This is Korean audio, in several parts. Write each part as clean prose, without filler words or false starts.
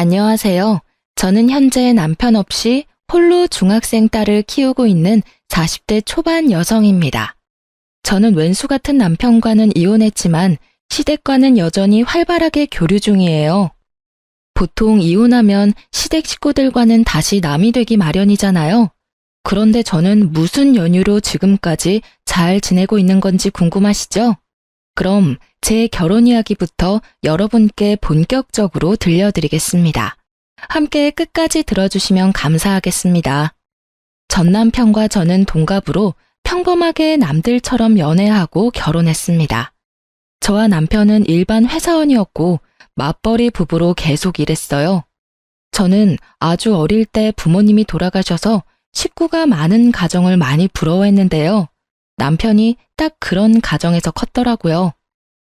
안녕하세요. 저는 현재 남편 없이 홀로 중학생 딸을 키우고 있는 40대 초반 여성입니다. 저는 왼수 같은 남편과는 이혼했지만 시댁과는 여전히 활발하게 교류 중이에요. 보통 이혼하면 시댁 식구들과는 다시 남이 되기 마련이잖아요. 그런데 저는 무슨 연유로 지금까지 잘 지내고 있는 건지 궁금하시죠? 그럼 제 결혼 이야기부터 여러분께 본격적으로 들려드리겠습니다. 함께 끝까지 들어주시면 감사하겠습니다. 전 남편과 저는 동갑으로 평범하게 남들처럼 연애하고 결혼했습니다. 저와 남편은 일반 회사원이었고 맞벌이 부부로 계속 일했어요. 저는 아주 어릴 때 부모님이 돌아가셔서 식구가 많은 가정을 많이 부러워했는데요. 남편이 딱 그런 가정에서 컸더라고요.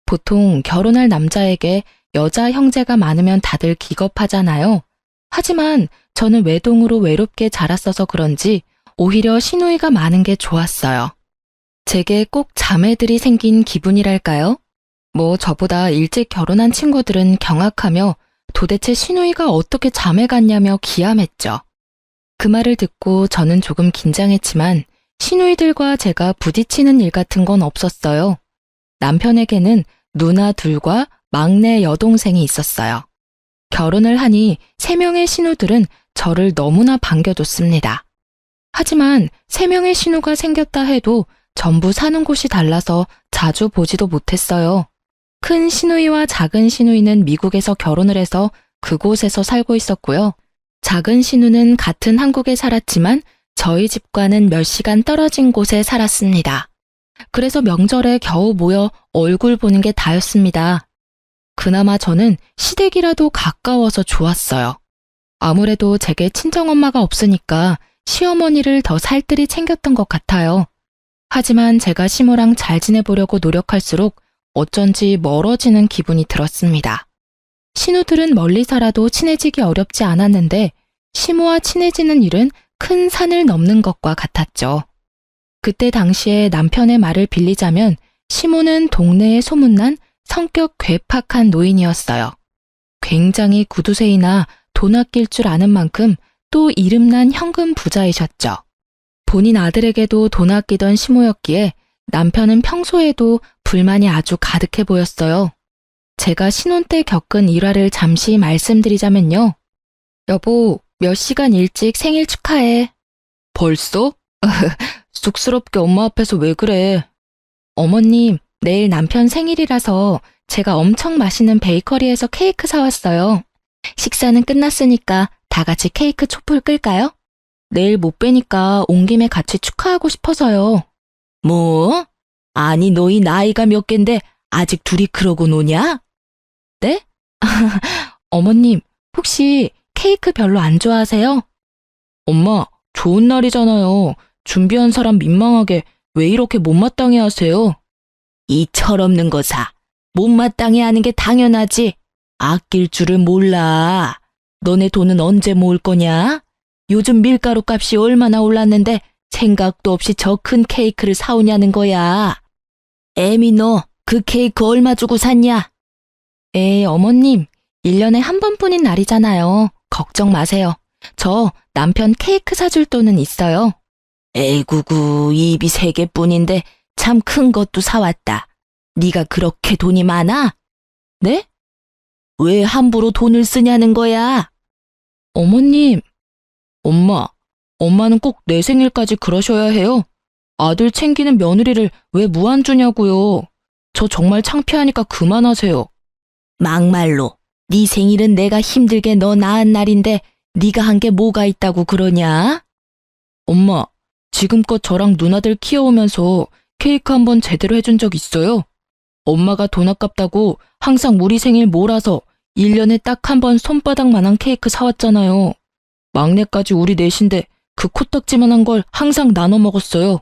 보통 결혼할 남자에게 여자 형제가 많으면 다들 기겁하잖아요. 하지만 저는 외동으로 외롭게 자랐어서 그런지 오히려 시누이가 많은 게 좋았어요. 제게 꼭 자매들이 생긴 기분이랄까요? 저보다 일찍 결혼한 친구들은 경악하며 도대체 시누이가 어떻게 자매 같냐며 기함했죠. 그 말을 듣고 저는 조금 긴장했지만 시누이들과 제가 부딪히는 일 같은 건 없었어요. 남편에게는 누나 둘과 막내 여동생이 있었어요. 결혼을 하니 3명의 신우들은 저를 너무나 반겨줬습니다. 하지만 3명의 신우가 생겼다 해도 전부 사는 곳이 달라서 자주 보지도 못했어요. 큰 시누이와 작은 시누이는 미국에서 결혼을 해서 그곳에서 살고 있었고요. 작은 시누는 같은 한국에 살았지만 저희 집과는 몇 시간 떨어진 곳에 살았습니다. 그래서 명절에 겨우 모여 얼굴 보는 게 다였습니다. 그나마 저는 시댁이라도 가까워서 좋았어요. 아무래도 제게 친정엄마가 없으니까 시어머니를 더 살뜰히 챙겼던 것 같아요. 하지만 제가 시모랑 잘 지내보려고 노력할수록 어쩐지 멀어지는 기분이 들었습니다. 신우들은 멀리 살아도 친해지기 어렵지 않았는데 시모와 친해지는 일은 큰 산을 넘는 것과 같았죠. 그때 당시에 남편의 말을 빌리자면 시모는 동네에 소문난 성격 괴팍한 노인이었어요. 굉장히 구두쇠이나 돈 아낄 줄 아는 만큼 또 이름난 현금 부자이셨죠. 본인 아들에게도 돈 아끼던 시모였기에 남편은 평소에도 불만이 아주 가득해 보였어요. 제가 신혼 때 겪은 일화를 잠시 말씀드리자면요. 여보, 몇 시간 일찍 생일 축하해. 벌써? 쑥스럽게 엄마 앞에서 왜 그래? 어머님, 내일 남편 생일이라서 제가 엄청 맛있는 베이커리에서 케이크 사왔어요. 식사는 끝났으니까 다 같이 케이크 촛불 끌까요? 내일 못 뵈니까 온 김에 같이 축하하고 싶어서요. 뭐? 아니 너희 나이가 몇 갠데 아직 둘이 그러고 노냐? 네? 어머님, 혹시 케이크 별로 안 좋아하세요? 엄마, 좋은 날이잖아요. 준비한 사람 민망하게 왜 이렇게 못마땅해 하세요? 이 철없는 거사. 못마땅해 하는 게 당연하지. 아낄 줄을 몰라. 너네 돈은 언제 모을 거냐? 요즘 밀가루 값이 얼마나 올랐는데 생각도 없이 저 큰 케이크를 사오냐는 거야. 애미 너 그 케이크 얼마 주고 샀냐? 어머님, 1년에 한 번뿐인 날이잖아요. 걱정 마세요. 저 남편 케이크 사줄 돈은 있어요. 에구구, 입이 3개뿐인데 참 큰 것도 사왔다. 네가 그렇게 돈이 많아? 네? 왜 함부로 돈을 쓰냐는 거야? 어머님. 엄마는 꼭 내 생일까지 그러셔야 해요. 아들 챙기는 며느리를 왜 무안 주냐고요. 저 정말 창피하니까 그만하세요. 막말로, 네 생일은 내가 힘들게 너 낳은 날인데 네가 한 게 뭐가 있다고 그러냐? 엄마, 지금껏 저랑 누나들 키워오면서 케이크 한 번 제대로 해준 적 있어요? 엄마가 돈 아깝다고 항상 우리 생일 몰아서 1년에 딱 한 번 손바닥만한 케이크 사왔잖아요. 막내까지 우리 넷인데 그 코딱지만한 걸 항상 나눠 먹었어요.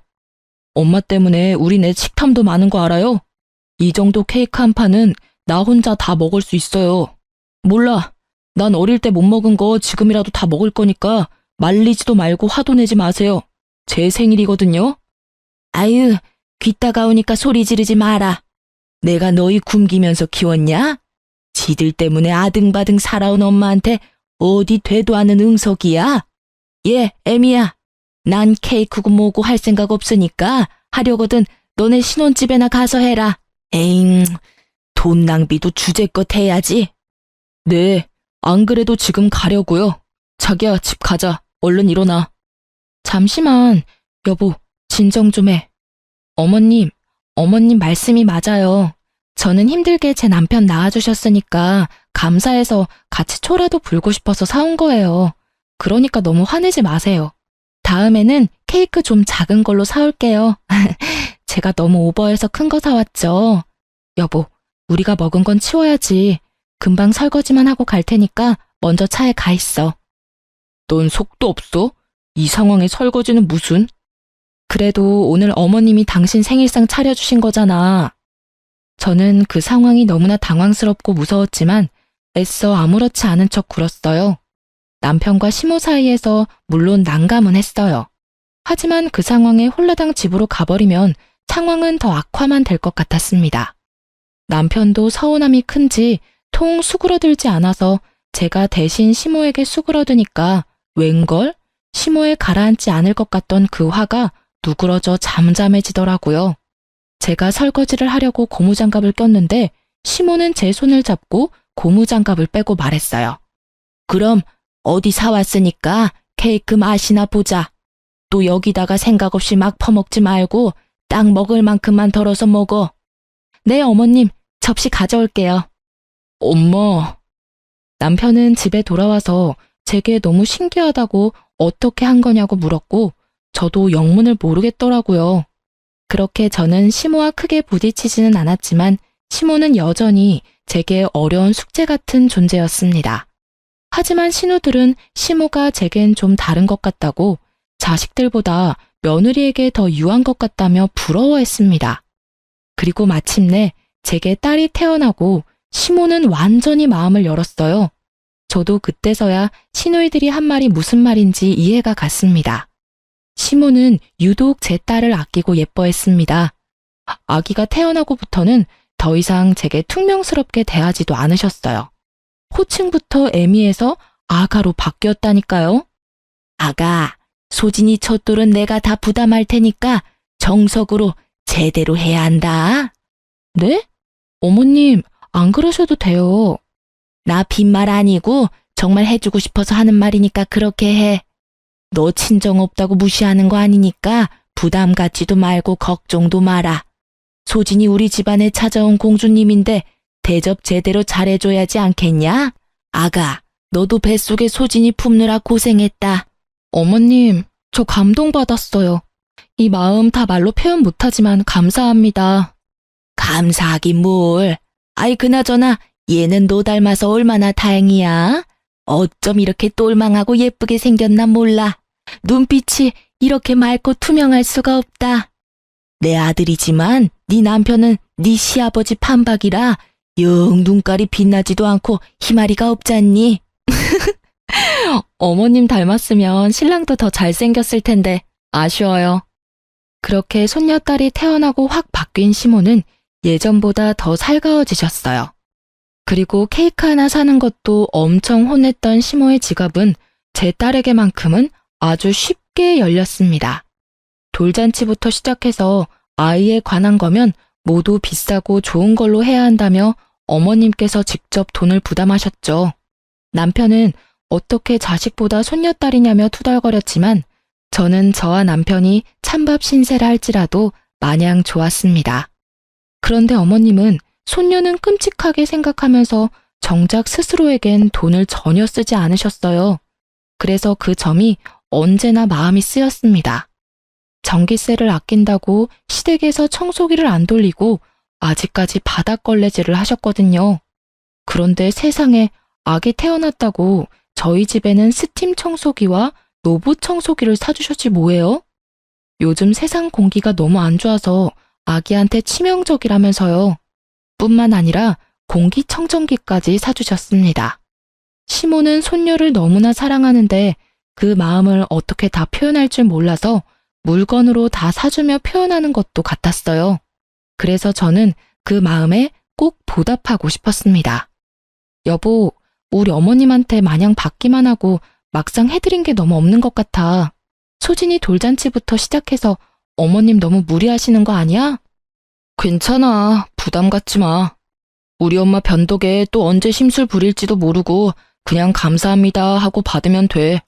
엄마 때문에 우리 넷 식탐도 많은 거 알아요? 이 정도 케이크 한 판은 나 혼자 다 먹을 수 있어요. 몰라. 난 어릴 때 못 먹은 거 지금이라도 다 먹을 거니까 말리지도 말고 화도 내지 마세요. 제 생일이거든요. 아유, 귀 따가우니까 소리 지르지 마라. 내가 너희 굶기면서 키웠냐? 지들 때문에 아등바등 살아온 엄마한테 어디 되도 않은 응석이야? 예, 애미야. 난 케이크고 뭐고 할 생각 없으니까 하려거든 너네 신혼집에나 가서 해라. 에잉, 돈 낭비도 주제껏 해야지. 네, 안 그래도 지금 가려고요. 자기야, 집 가자. 얼른 일어나. 잠시만, 여보, 진정 좀 해. 어머님 말씀이 맞아요. 저는 힘들게 제 남편 낳아주셨으니까 감사해서 같이 초라도 불고 싶어서 사온 거예요. 그러니까 너무 화내지 마세요. 다음에는 케이크 좀 작은 걸로 사올게요. 제가 너무 오버해서 큰 거 사왔죠. 여보, 우리가 먹은 건 치워야지. 금방 설거지만 하고 갈 테니까 먼저 차에 가 있어. 넌 속도 없어? 이 상황에 설거지는 무슨? 그래도 오늘 어머님이 당신 생일상 차려주신 거잖아. 저는 그 상황이 너무나 당황스럽고 무서웠지만 애써 아무렇지 않은 척 굴었어요. 남편과 시모 사이에서 물론 난감은 했어요. 하지만 그 상황에 홀라당 집으로 가버리면 상황은 더 악화만 될 것 같았습니다. 남편도 서운함이 큰지 통 수그러들지 않아서 제가 대신 시모에게 수그러드니까 웬걸? 시모에 가라앉지 않을 것 같던 그 화가 누그러져 잠잠해지더라고요. 제가 설거지를 하려고 고무장갑을 꼈는데 시모는 제 손을 잡고 고무장갑을 빼고 말했어요. 그럼 어디 사왔으니까 케이크 맛이나 보자. 또 여기다가 생각 없이 막 퍼먹지 말고 딱 먹을 만큼만 덜어서 먹어. 네, 어머님, 접시 가져올게요. 엄마. 남편은 집에 돌아와서 제게 너무 신기하다고 어떻게 한 거냐고 물었고 저도 영문을 모르겠더라고요. 그렇게 저는 시모와 크게 부딪히지는 않았지만 시모는 여전히 제게 어려운 숙제 같은 존재였습니다. 하지만 신우들은 시모가 제겐 좀 다른 것 같다고 자식들보다 며느리에게 더 유한 것 같다며 부러워했습니다. 그리고 마침내 제게 딸이 태어나고 시모는 완전히 마음을 열었어요. 저도 그때서야 시누이들이 한 말이 무슨 말인지 이해가 갔습니다. 시모는 유독 제 딸을 아끼고 예뻐했습니다. 아기가 태어나고부터는 더 이상 제게 퉁명스럽게 대하지도 않으셨어요. 호칭부터 애미해서 아가로 바뀌었다니까요. 아가, 소진이 첫돌은 내가 다 부담할 테니까 정석으로 제대로 해야 한다. 네? 어머님, 안 그러셔도 돼요. 나 빈말 아니고 정말 해주고 싶어서 하는 말이니까 그렇게 해. 너 친정 없다고 무시하는 거 아니니까 부담 갖지도 말고 걱정도 마라. 소진이 우리 집안에 찾아온 공주님인데 대접 제대로 잘해줘야지 않겠냐? 아가, 너도 뱃속에 소진이 품느라 고생했다. 어머님, 저 감동받았어요. 이 마음 다 말로 표현 못하지만 감사합니다. 감사하긴 뭘. 아이 그나저나 얘는 너 닮아서 얼마나 다행이야. 어쩜 이렇게 똘망하고 예쁘게 생겼나 몰라. 눈빛이 이렇게 맑고 투명할 수가 없다. 내 아들이지만 네 남편은 네 시아버지 판박이라 영 눈깔이 빛나지도 않고 희마리가 없잖니. 어머님 닮았으면 신랑도 더 잘생겼을 텐데 아쉬워요. 그렇게 손녀딸이 태어나고 확 바뀐 시모는 예전보다 더 살가워지셨어요. 그리고 케이크 하나 사는 것도 엄청 혼냈던 시모의 지갑은 제 딸에게만큼은 아주 쉽게 열렸습니다. 돌잔치부터 시작해서 아이에 관한 거면 모두 비싸고 좋은 걸로 해야 한다며 어머님께서 직접 돈을 부담하셨죠. 남편은 어떻게 자식보다 손녀딸이냐며 투덜거렸지만 저는 저와 남편이 찬밥 신세라 할지라도 마냥 좋았습니다. 그런데 어머님은 손녀는 끔찍하게 생각하면서 정작 스스로에겐 돈을 전혀 쓰지 않으셨어요. 그래서 그 점이 언제나 마음이 쓰였습니다. 전기세를 아낀다고 시댁에서 청소기를 안 돌리고 아직까지 바닥걸레질을 하셨거든요. 그런데 세상에 아기 태어났다고 저희 집에는 스팀 청소기와 로봇 청소기를 사주셨지 뭐예요? 요즘 세상 공기가 너무 안 좋아서 아기한테 치명적이라면서요. 뿐만 아니라 공기청정기까지 사주셨습니다. 시모는 손녀를 너무나 사랑하는데 그 마음을 어떻게 다 표현할 줄 몰라서 물건으로 다 사주며 표현하는 것도 같았어요. 그래서 저는 그 마음에 꼭 보답하고 싶었습니다. 여보, 우리 어머님한테 마냥 받기만 하고 막상 해드린 게 너무 없는 것 같아. 소진이 돌잔치부터 시작해서 어머님 너무 무리하시는 거 아니야? 괜찮아. 부담 갖지 마. 우리 엄마 변덕에 또 언제 심술 부릴지도 모르고 그냥 감사합니다 하고 받으면 돼.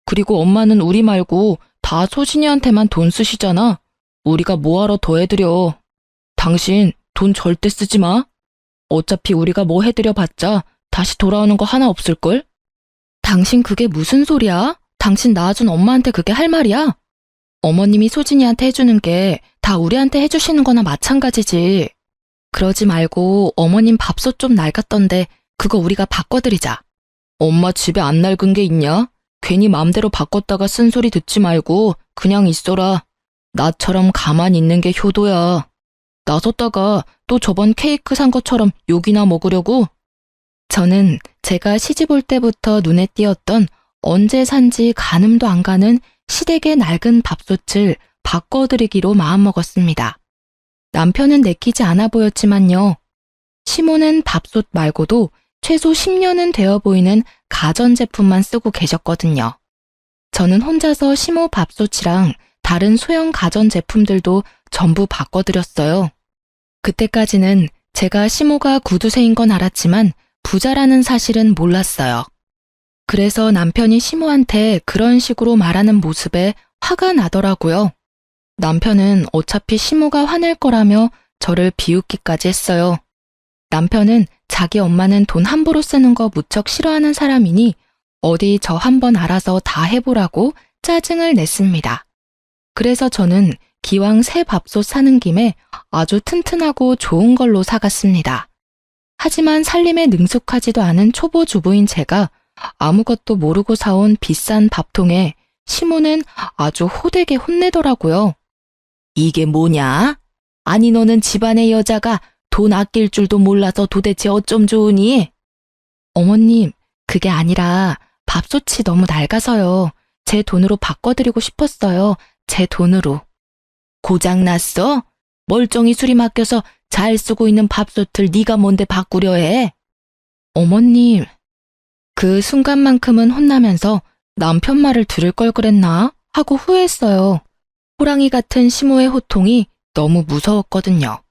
그리고 엄마는 우리 말고 다 소진이한테만 돈 쓰시잖아. 우리가 뭐하러 더 해드려. 당신 돈 절대 쓰지 마. 어차피 우리가 뭐 해드려 봤자 다시 돌아오는 거 하나 없을걸? 당신 그게 무슨 소리야? 당신 낳아준 엄마한테 그게 할 말이야? 어머님이 소진이한테 해주는 게 다 우리한테 해주시는 거나 마찬가지지. 그러지 말고 어머님 밥솥 좀 낡았던데 그거 우리가 바꿔드리자. 엄마 집에 안 낡은 게 있냐? 괜히 맘대로 바꿨다가 쓴소리 듣지 말고 그냥 있어라. 나처럼 가만히 있는 게 효도야. 나섰다가 또 저번 케이크 산 것처럼 욕이나 먹으려고? 저는 제가 시집 올 때부터 눈에 띄었던 언제 산지 가늠도 안 가는 시댁의 낡은 밥솥을 바꿔드리기로 마음먹었습니다. 남편은 내키지 않아 보였지만요. 시모는 밥솥 말고도 최소 10년은 되어 보이는 가전제품만 쓰고 계셨거든요. 저는 혼자서 시모 밥솥이랑 다른 소형 가전제품들도 전부 바꿔드렸어요. 그때까지는 제가 시모가 구두쇠인 건 알았지만 부자라는 사실은 몰랐어요. 그래서 남편이 시모한테 그런 식으로 말하는 모습에 화가 나더라고요. 남편은 어차피 시모가 화낼 거라며 저를 비웃기까지 했어요. 남편은 자기 엄마는 돈 함부로 쓰는 거 무척 싫어하는 사람이니 어디 저 한번 알아서 다 해보라고 짜증을 냈습니다. 그래서 저는 기왕 새 밥솥 사는 김에 아주 튼튼하고 좋은 걸로 사갔습니다. 하지만 살림에 능숙하지도 않은 초보 주부인 제가 아무것도 모르고 사온 비싼 밥통에 시모는 아주 호되게 혼내더라고요. 이게 뭐냐? 아니 너는 집안의 여자가 돈 아낄 줄도 몰라서 도대체 어쩜 좋으니? 어머님, 그게 아니라 밥솥이 너무 낡아서요. 제 돈으로 바꿔드리고 싶었어요. 제 돈으로. 고장났어? 멀쩡히 수리 맡겨서 잘 쓰고 있는 밥솥을 네가 뭔데 바꾸려 해? 어머님, 그 순간만큼은 혼나면서 남편 말을 들을 걸 그랬나 하고 후회했어요. 호랑이 같은 시모의 호통이 너무 무서웠거든요.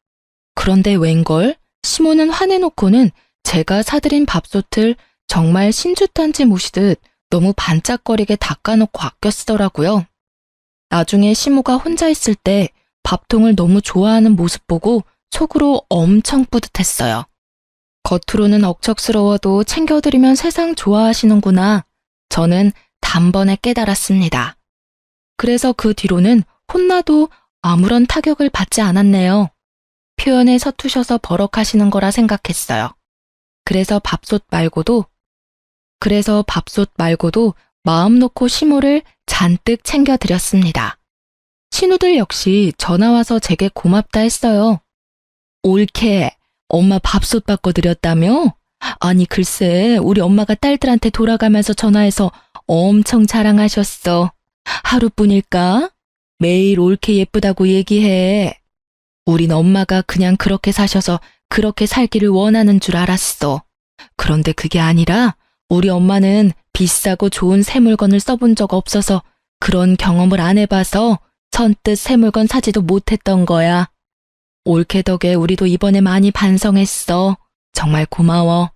그런데 웬걸? 시모는 화내놓고는 제가 사드린 밥솥을 정말 신주탄지 모시듯 너무 반짝거리게 닦아놓고 아껴 쓰더라고요. 나중에 시모가 혼자 있을 때 밥통을 너무 좋아하는 모습 보고 속으로 엄청 뿌듯했어요. 겉으로는 억척스러워도 챙겨드리면 세상 좋아하시는구나. 저는 단번에 깨달았습니다. 그래서 그 뒤로는 혼나도 아무런 타격을 받지 않았네요. 표현에 서투셔서 버럭하시는 거라 생각했어요. 그래서 밥솥 말고도 마음 놓고 시모를 잔뜩 챙겨드렸습니다. 신우들 역시 전화와서 제게 고맙다 했어요. 옳게 엄마 밥솥 바꿔드렸다며? 아니 글쎄 우리 엄마가 딸들한테 돌아가면서 전화해서 엄청 자랑하셨어. 하루뿐일까? 매일 옳게 예쁘다고 얘기해. 우린 엄마가 그냥 그렇게 사셔서 그렇게 살기를 원하는 줄 알았어. 그런데 그게 아니라 우리 엄마는 비싸고 좋은 새 물건을 써본 적 없어서 그런 경험을 안 해봐서 선뜻 새 물건 사지도 못했던 거야. 옳게 덕에 우리도 이번에 많이 반성했어. 정말 고마워.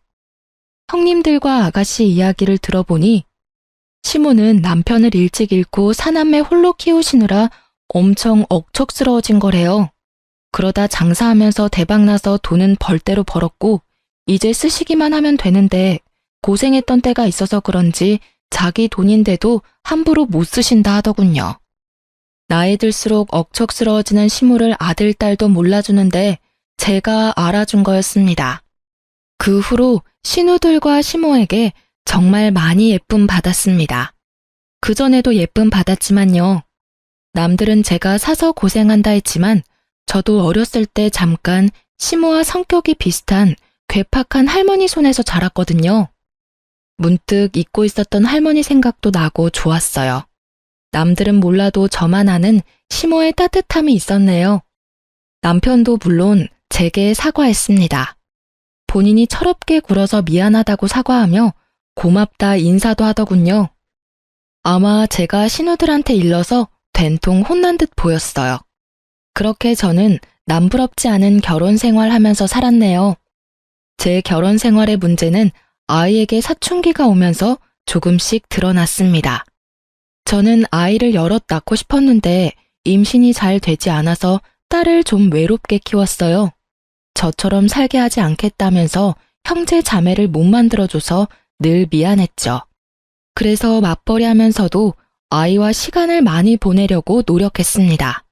형님들과 아가씨 이야기를 들어보니 시모는 남편을 일찍 잃고 사남매 홀로 키우시느라 엄청 억척스러워진 거래요. 그러다 장사하면서 대박나서 돈은 벌대로 벌었고 이제 쓰시기만 하면 되는데 고생했던 때가 있어서 그런지 자기 돈인데도 함부로 못 쓰신다 하더군요. 나이 들수록 억척스러워지는 시모를 아들, 딸도 몰라주는데 제가 알아준 거였습니다. 그 후로 신우들과 시모에게 정말 많이 예쁨 받았습니다. 그전에도 예쁨 받았지만요. 남들은 제가 사서 고생한다 했지만 저도 어렸을 때 잠깐 시모와 성격이 비슷한 괴팍한 할머니 손에서 자랐거든요. 문득 잊고 있었던 할머니 생각도 나고 좋았어요. 남들은 몰라도 저만 아는 시모의 따뜻함이 있었네요. 남편도 물론 제게 사과했습니다. 본인이 철없게 굴어서 미안하다고 사과하며 고맙다 인사도 하더군요. 아마 제가 신우들한테 일러서 된통 혼난 듯 보였어요. 그렇게 저는 남부럽지 않은 결혼 생활하면서 살았네요. 제 결혼 생활의 문제는 아이에게 사춘기가 오면서 조금씩 드러났습니다. 저는 아이를 여럿 낳고 싶었는데 임신이 잘 되지 않아서 딸을 좀 외롭게 키웠어요. 저처럼 살게 하지 않겠다면서 형제 자매를 못 만들어줘서 늘 미안했죠. 그래서 맞벌이 하면서도 아이와 시간을 많이 보내려고 노력했습니다.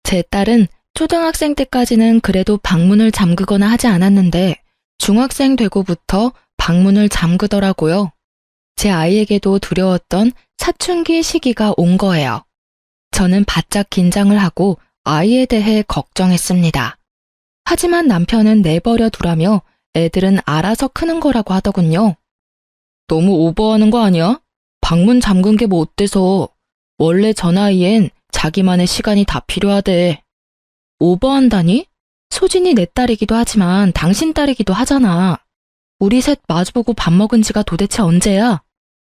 제 딸은 초등학생 때까지는 그래도 방문을 잠그거나 하지 않았는데 중학생 되고부터 방문을 잠그더라고요. 제 아이에게도 두려웠던 사춘기 시기가 온 거예요. 저는 바짝 긴장을 하고 아이에 대해 걱정했습니다. 하지만 남편은 내버려 두라며 애들은 알아서 크는 거라고 하더군요. 너무 오버하는 거 아니야? 방문 잠근 게 뭐 어때서? 원래 저 나이엔 자기만의 시간이 다 필요하대. 오버한다니? 소진이 내 딸이기도 하지만 당신 딸이기도 하잖아. 우리 셋 마주보고 밥 먹은 지가 도대체 언제야?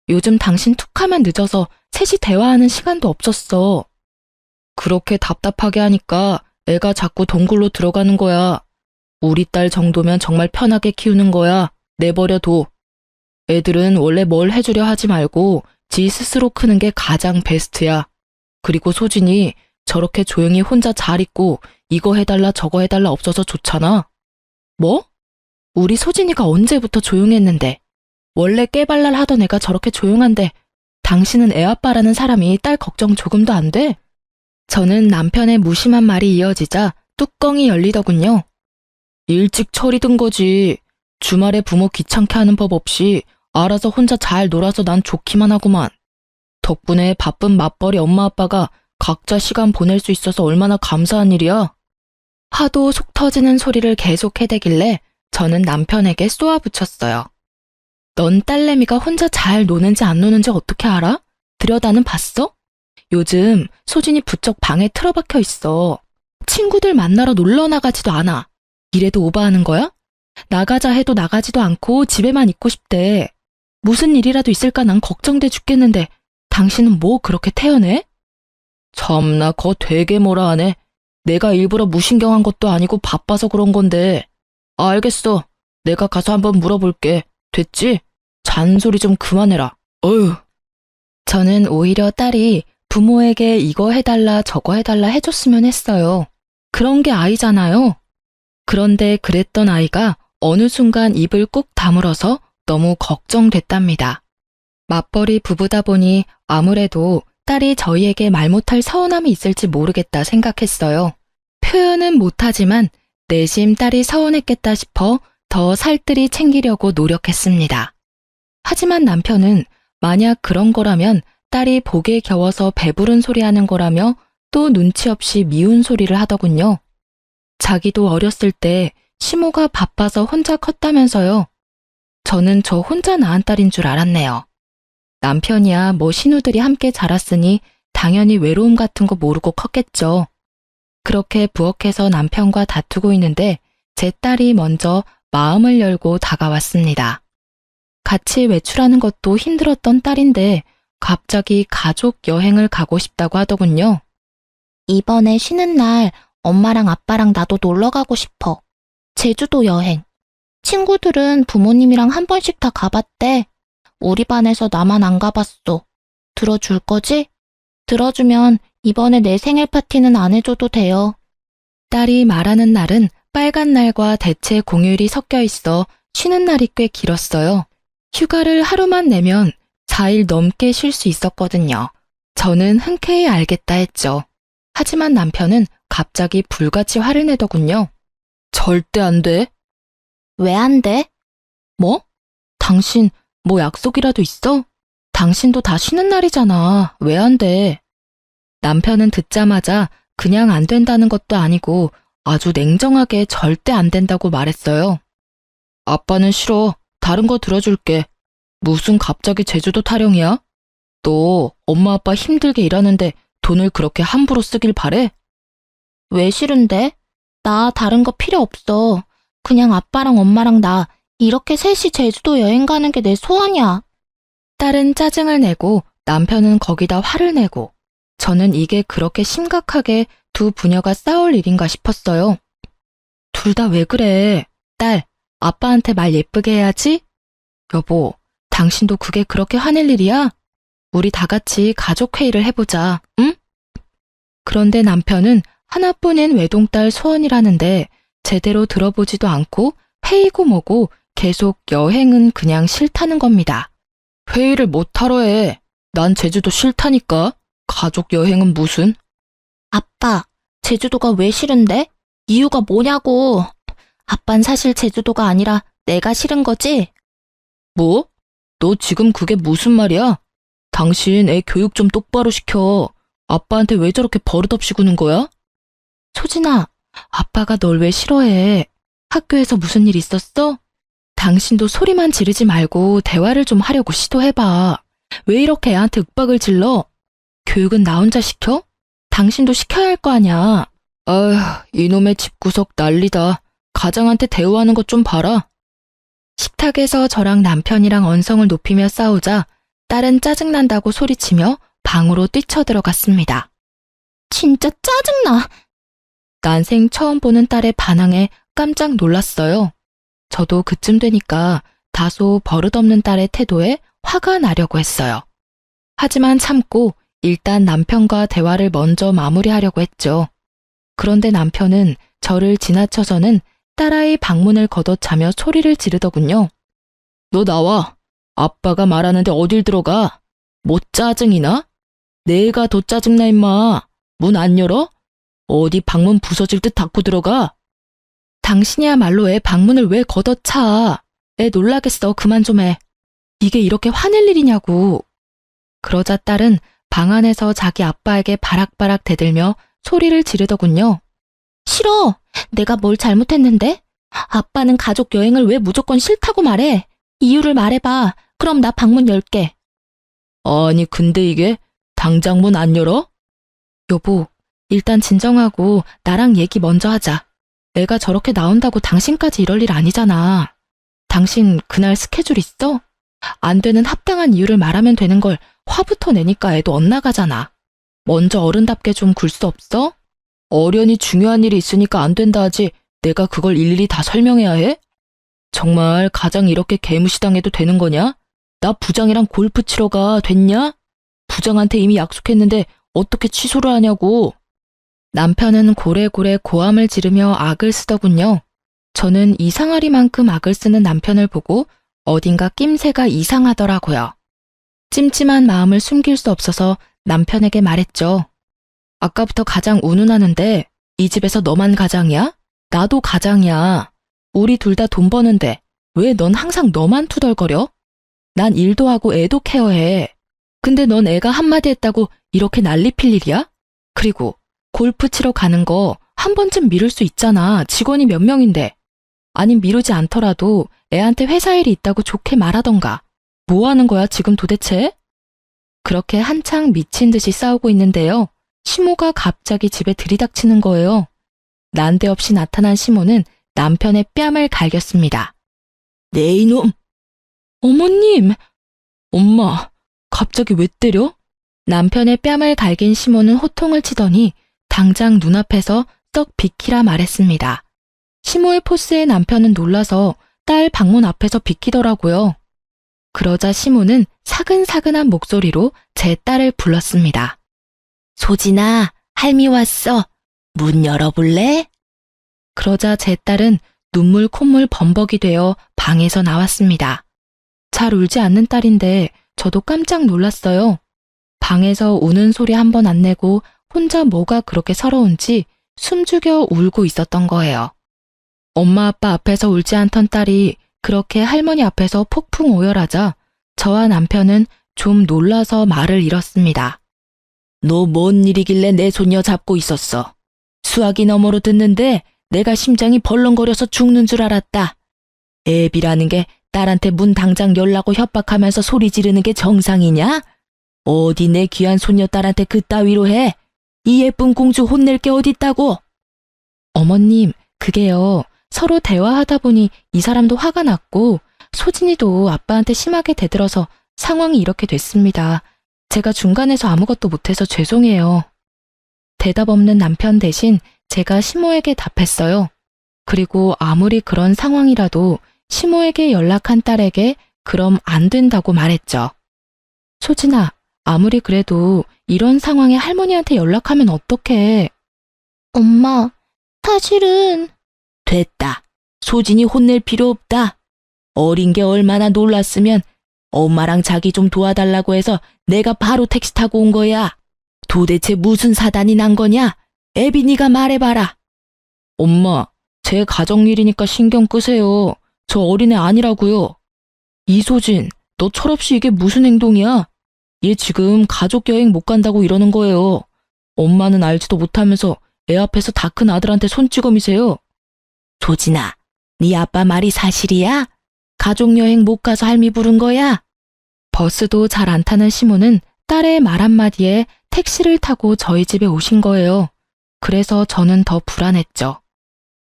요즘 당신 툭하면 늦어서 셋이 대화하는 시간도 없었어. 그렇게 답답하게 하니까 애가 자꾸 동굴로 들어가는 거야. 우리 딸 정도면 정말 편하게 키우는 거야. 내버려둬. 애들은 원래 뭘 해주려 하지 말고 지 스스로 크는 게 가장 베스트야. 그리고 소진이 저렇게 조용히 혼자 잘 있고 이거 해달라 저거 해달라 없어서 좋잖아. 뭐? 우리 소진이가 언제부터 조용했는데. 원래 깨발랄 하던 애가 저렇게 조용한데 당신은 애아빠라는 사람이 딸 걱정 조금도 안 돼? 저는 남편의 무심한 말이 이어지자 뚜껑이 열리더군요. 일찍 철이 든 거지. 주말에 부모 귀찮게 하는 법 없이 알아서 혼자 잘 놀아서 난 좋기만 하구만. 덕분에 바쁜 맞벌이 엄마 아빠가 각자 시간 보낼 수 있어서 얼마나 감사한 일이야. 하도 속 터지는 소리를 계속 해대길래 저는 남편에게 쏘아붙였어요. 넌 딸내미가 혼자 잘 노는지 안 노는지 어떻게 알아? 들여다는 봤어? 요즘 소진이 부쩍 방에 틀어박혀 있어. 친구들 만나러 놀러 나가지도 않아. 이래도 오버하는 거야? 나가자 해도 나가지도 않고 집에만 있고 싶대. 무슨 일이라도 있을까 난 걱정돼 죽겠는데 당신은 뭐 그렇게 태연해? 참나 거 되게 뭐라 하네. 내가 일부러 무신경한 것도 아니고 바빠서 그런 건데. 알겠어. 내가 가서 한번 물어볼게. 됐지? 잔소리 좀 그만해라. 어휴. 저는 오히려 딸이 부모에게 이거 해달라 저거 해달라 해줬으면 했어요. 그런 게 아이잖아요. 그런데 그랬던 아이가 어느 순간 입을 꾹 다물어서 너무 걱정됐답니다. 맞벌이 부부다 보니 아무래도 딸이 저희에게 말 못할 서운함이 있을지 모르겠다 생각했어요. 표현은 못하지만 내심 딸이 서운했겠다 싶어 더 살뜰히 챙기려고 노력했습니다. 하지만 남편은 만약 그런 거라면 딸이 복에 겨워서 배부른 소리 하는 거라며 또 눈치 없이 미운 소리를 하더군요. 자기도 어렸을 때 시모가 바빠서 혼자 컸다면서요. 저는 저 혼자 낳은 딸인 줄 알았네요. 남편이야 뭐 신우들이 함께 자랐으니 당연히 외로움 같은 거 모르고 컸겠죠. 그렇게 부엌에서 남편과 다투고 있는데 제 딸이 먼저 마음을 열고 다가왔습니다. 같이 외출하는 것도 힘들었던 딸인데 갑자기 가족 여행을 가고 싶다고 하더군요. 이번에 쉬는 날 엄마랑 아빠랑 나도 놀러 가고 싶어. 제주도 여행. 친구들은 부모님이랑 한 번씩 다 가봤대. 우리 반에서 나만 안 가봤어. 들어줄 거지? 들어주면 이번에 내 생일 파티는 안 해줘도 돼요. 딸이 말하는 날은 빨간 날과 대체 공휴일이 섞여 있어 쉬는 날이 꽤 길었어요. 휴가를 하루만 내면 4일 넘게 쉴 수 있었거든요. 저는 흔쾌히 알겠다 했죠. 하지만 남편은 갑자기 불같이 화를 내더군요. 절대 안 돼. 왜 안 돼? 뭐? 당신 뭐 약속이라도 있어? 당신도 다 쉬는 날이잖아. 왜 안 돼? 남편은 듣자마자 그냥 안 된다는 것도 아니고 아주 냉정하게 절대 안 된다고 말했어요. 아빠는 싫어. 다른 거 들어줄게. 무슨 갑자기 제주도 타령이야? 너 엄마 아빠 힘들게 일하는데 돈을 그렇게 함부로 쓰길 바래? 왜 싫은데? 나 다른 거 필요 없어. 그냥 아빠랑 엄마랑 나 이렇게 셋이 제주도 여행 가는 게 내 소원이야. 딸은 짜증을 내고 남편은 거기다 화를 내고 저는 이게 그렇게 심각하게 두 부녀가 싸울 일인가 싶었어요. 둘 다 왜 그래? 딸, 아빠한테 말 예쁘게 해야지? 여보, 당신도 그게 그렇게 화낼 일이야? 우리 다 같이 가족회의를 해보자, 응? 그런데 남편은 하나뿐인 외동딸 소원이라는데 제대로 들어보지도 않고 회의고 뭐고 계속 여행은 그냥 싫다는 겁니다. 회의를 못하러 해. 난 제주도 싫다니까. 가족 여행은 무슨? 아빠, 제주도가 왜 싫은데? 이유가 뭐냐고. 아빤 사실 제주도가 아니라 내가 싫은 거지? 뭐? 너 지금 그게 무슨 말이야? 당신 애 교육 좀 똑바로 시켜. 아빠한테 왜 저렇게 버릇없이 구는 거야? 소진아, 아빠가 널 왜 싫어해? 학교에서 무슨 일 있었어? 당신도 소리만 지르지 말고 대화를 좀 하려고 시도해봐. 왜 이렇게 애한테 윽박을 질러? 교육은 나 혼자 시켜? 당신도 시켜야 할 거 아냐. 아휴, 이놈의 집구석 난리다. 가장한테 대우하는 것 좀 봐라. 식탁에서 저랑 남편이랑 언성을 높이며 싸우자 딸은 짜증난다고 소리치며 방으로 뛰쳐들어갔습니다. 진짜 짜증나. 난생 처음 보는 딸의 반항에 깜짝 놀랐어요. 저도 그쯤 되니까 다소 버릇없는 딸의 태도에 화가 나려고 했어요. 하지만 참고 일단 남편과 대화를 먼저 마무리하려고 했죠. 그런데 남편은 저를 지나쳐서는 딸아이 방문을 걷어차며 소리를 지르더군요. 너 나와. 아빠가 말하는데 어딜 들어가? 뭐 짜증이나? 내가 더 짜증나 임마. 문 안 열어? 어디 방문 부서질 듯 닫고 들어가? 당신이야말로 애 방문을 왜 걷어차? 애 놀라겠어. 그만 좀 해. 이게 이렇게 화낼 일이냐고. 그러자 딸은 방 안에서 자기 아빠에게 바락바락 대들며 소리를 지르더군요. 싫어. 내가 뭘 잘못했는데? 아빠는 가족 여행을 왜 무조건 싫다고 말해? 이유를 말해봐. 그럼 나 방문 열게. 아니 근데 이게 당장 문 안 열어? 여보, 일단 진정하고 나랑 얘기 먼저 하자. 애가 저렇게 나온다고 당신까지 이럴 일 아니잖아. 당신 그날 스케줄 있어? 안 되는 합당한 이유를 말하면 되는 걸 화부터 내니까 애도 엇나가잖아. 먼저 어른답게 좀 굴 수 없어? 어련히 중요한 일이 있으니까 안 된다 하지 내가 그걸 일일이 다 설명해야 해? 정말 가장 이렇게 개무시당해도 되는 거냐? 나 부장이랑 골프 치러 가 됐냐? 부장한테 이미 약속했는데 어떻게 취소를 하냐고. 남편은 고래고래 고함을 지르며 악을 쓰더군요. 저는 이상하리만큼 악을 쓰는 남편을 보고 어딘가 낌새가 이상하더라고요. 찜찜한 마음을 숨길 수 없어서 남편에게 말했죠. 아까부터 가장 운운하는데 이 집에서 너만 가장이야? 나도 가장이야. 우리 둘 다 돈 버는데 왜 넌 항상 너만 투덜거려? 난 일도 하고 애도 케어해. 근데 넌 애가 한마디 했다고 이렇게 난리 필 일이야? 그리고 골프 치러 가는 거 한 번쯤 미룰 수 있잖아. 직원이 몇 명인데. 아님 미루지 않더라도 애한테 회사 일이 있다고 좋게 말하던가. 뭐 하는 거야 지금 도대체? 그렇게 한창 미친 듯이 싸우고 있는데요. 시모가 갑자기 집에 들이닥치는 거예요. 난데없이 나타난 시모는 남편의 뺨을 갈겼습니다. 네 이놈! 어머님! 엄마, 갑자기 왜 때려? 남편의 뺨을 갈긴 시모는 호통을 치더니 당장 눈앞에서 썩 비키라 말했습니다. 시모의 포스에 남편은 놀라서 딸 방문 앞에서 비키더라고요. 그러자 시모는 사근사근한 목소리로 제 딸을 불렀습니다. 소진아, 할미 왔어. 문 열어볼래? 그러자 제 딸은 눈물 콧물 범벅이 되어 방에서 나왔습니다. 잘 울지 않는 딸인데 저도 깜짝 놀랐어요. 방에서 우는 소리 한 번 안 내고 혼자 뭐가 그렇게 서러운지 숨죽여 울고 있었던 거예요. 엄마 아빠 앞에서 울지 않던 딸이 그렇게 할머니 앞에서 폭풍 오열하자 저와 남편은 좀 놀라서 말을 잃었습니다. 너 뭔 일이길래 내 손녀 잡고 있었어? 수화기 너머로 듣는데 내가 심장이 벌렁거려서 죽는 줄 알았다. 애비라는 게 딸한테 문 당장 열라고 협박하면서 소리 지르는 게 정상이냐? 어디 내 귀한 손녀딸한테 그따위로 해? 이 예쁜 공주 혼낼 게 어딨다고? 어머님, 그게요. 서로 대화하다 보니 이 사람도 화가 났고 소진이도 아빠한테 심하게 대들어서 상황이 이렇게 됐습니다. 제가 중간에서 아무것도 못해서 죄송해요. 대답 없는 남편 대신 제가 시모에게 답했어요. 그리고 아무리 그런 상황이라도 시모에게 연락한 딸에게 그럼 안 된다고 말했죠. 소진아, 아무리 그래도 이런 상황에 할머니한테 연락하면 어떡해. 엄마, 사실은 됐다. 소진이 혼낼 필요 없다. 어린 게 얼마나 놀랐으면 엄마랑 자기 좀 도와달라고 해서 내가 바로 택시 타고 온 거야. 도대체 무슨 사단이 난 거냐? 애비 네가 말해봐라. 엄마, 제 가정일이니까 신경 끄세요. 저 어린애 아니라고요. 이소진, 너 철없이 이게 무슨 행동이야? 얘 지금 가족 여행 못 간다고 이러는 거예요. 엄마는 알지도 못하면서 애 앞에서 다 큰 아들한테 손찌검이세요. 소진아, 네 아빠 말이 사실이야? 가족 여행 못 가서 할미 부른 거야? 버스도 잘 안 타는 시모는 딸의 말 한마디에 택시를 타고 저희 집에 오신 거예요. 그래서 저는 더 불안했죠.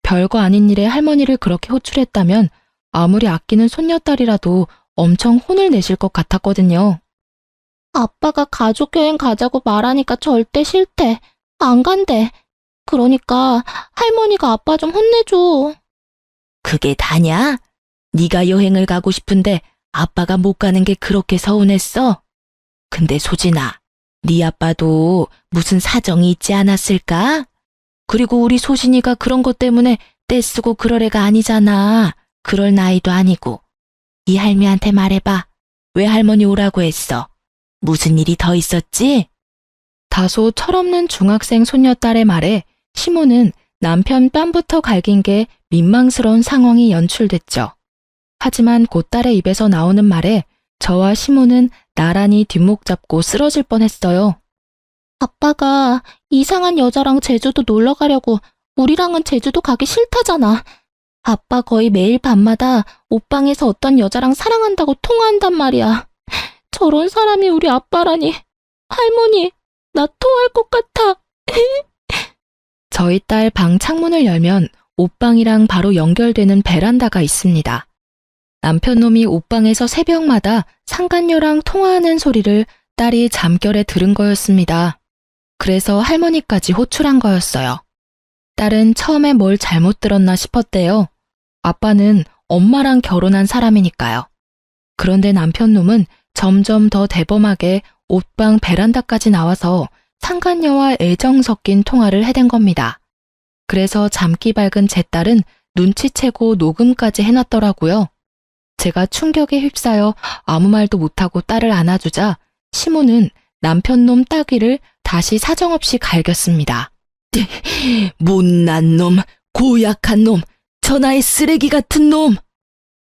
별거 아닌 일에 할머니를 그렇게 호출했다면 아무리 아끼는 손녀딸이라도 엄청 혼을 내실 것 같았거든요. 아빠가 가족여행 가자고 말하니까 절대 싫대. 안 간대. 그러니까 할머니가 아빠 좀 혼내줘. 그게 다냐? 네가 여행을 가고 싶은데 아빠가 못 가는 게 그렇게 서운했어? 근데 소진아, 네 아빠도 무슨 사정이 있지 않았을까? 그리고 우리 소진이가 그런 것 때문에 떼쓰고 그럴 애가 아니잖아. 그럴 나이도 아니고. 이 할미한테 말해봐. 왜 할머니 오라고 했어? 무슨 일이 더 있었지? 다소 철없는 중학생 손녀딸의 말에 시모는 남편 뺨부터 갈긴 게 민망스러운 상황이 연출됐죠. 하지만 곧 딸의 입에서 나오는 말에 저와 시모는 나란히 뒷목 잡고 쓰러질 뻔했어요. 아빠가 이상한 여자랑 제주도 놀러 가려고 우리랑은 제주도 가기 싫다잖아. 아빠 거의 매일 밤마다 옷방에서 어떤 여자랑 사랑한다고 통화한단 말이야. 저런 사람이 우리 아빠라니. 할머니, 나 토할 것 같아. 저희 딸 방 창문을 열면 옷방이랑 바로 연결되는 베란다가 있습니다. 남편 놈이 옷방에서 새벽마다 상간녀랑 통화하는 소리를 딸이 잠결에 들은 거였습니다. 그래서 할머니까지 호출한 거였어요. 딸은 처음에 뭘 잘못 들었나 싶었대요. 아빠는 엄마랑 결혼한 사람이니까요. 그런데 남편 놈은 점점 더 대범하게 옷방 베란다까지 나와서 상간녀와 애정 섞인 통화를 해댄 겁니다. 그래서 잠기 밝은 제 딸은 눈치채고 녹음까지 해놨더라고요. 제가 충격에 휩싸여 아무 말도 못하고 딸을 안아주자 시모는 남편 놈 따귀를 다시 사정없이 갈겼습니다. 못난 놈, 고약한 놈, 천하의 쓰레기 같은 놈.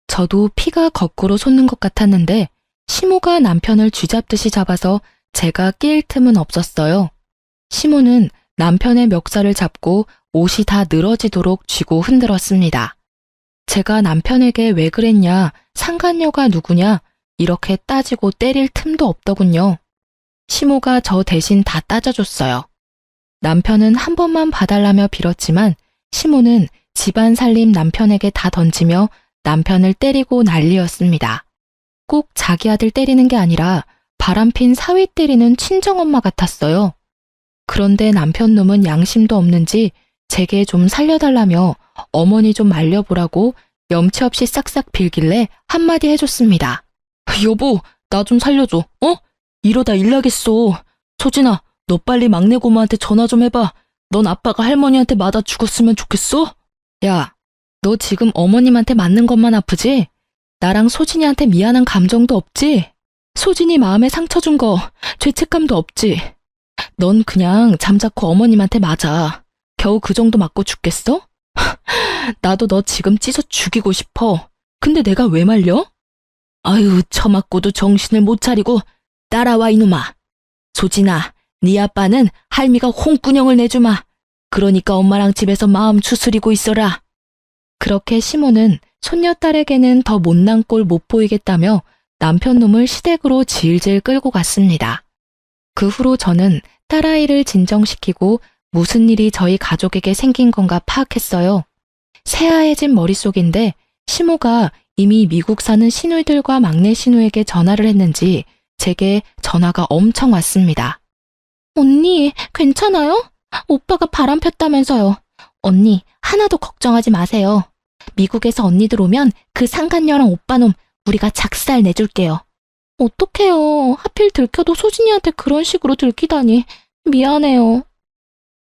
저도 피가 거꾸로 솟는 것 같았는데 시모가 남편을 쥐잡듯이 잡아서 제가 끼일 틈은 없었어요. 시모는 남편의 멱살을 잡고 옷이 다 늘어지도록 쥐고 흔들었습니다. 제가 남편에게 왜 그랬냐, 상간녀가 누구냐 이렇게 따지고 때릴 틈도 없더군요. 시모가 저 대신 다 따져줬어요. 남편은 한 번만 봐달라며 빌었지만 시모는 집안 살림 남편에게 다 던지며 남편을 때리고 난리였습니다. 꼭 자기 아들 때리는 게 아니라 바람핀 사위 때리는 친정엄마 같았어요. 그런데 남편 놈은 양심도 없는지 제게 좀 살려달라며 어머니 좀 말려보라고 염치 없이 싹싹 빌길래 한마디 해줬습니다. 여보, 나 좀 살려줘, 어? 이러다 일 나겠어. 소진아, 너 빨리 막내 고모한테 전화 좀 해봐. 넌 아빠가 할머니한테 맞아 죽었으면 좋겠어? 야, 너 지금 어머님한테 맞는 것만 아프지? 나랑 소진이한테 미안한 감정도 없지? 소진이 마음에 상처 준 거 죄책감도 없지? 넌 그냥 잠자코 어머님한테 맞아. 겨우 그 정도 맞고 죽겠어? 나도 너 지금 찢어 죽이고 싶어. 근데 내가 왜 말려? 아유, 처맞고도 정신을 못 차리고 따라와 이놈아. 소진아, 네 아빠는 할미가 홍군형을 내주마. 그러니까 엄마랑 집에서 마음 추스리고 있어라. 그렇게 시모는 손녀딸에게는 더 못난 꼴 못 보이겠다며 남편 놈을 시댁으로 질질 끌고 갔습니다. 그 후로 저는 딸아이를 진정시키고 무슨 일이 저희 가족에게 생긴 건가 파악했어요. 새하얘진 머릿속인데 시모가 이미 미국 사는 시누이들과 막내 시누에게 전화를 했는지 제게 전화가 엄청 왔습니다. 언니, 괜찮아요? 오빠가 바람 폈다면서요. 언니, 하나도 걱정하지 마세요. 미국에서 언니들 오면 그 상간녀랑 오빠놈 우리가 작살 내줄게요. 어떡해요. 하필 들켜도 소진이한테 그런 식으로 들키다니. 미안해요.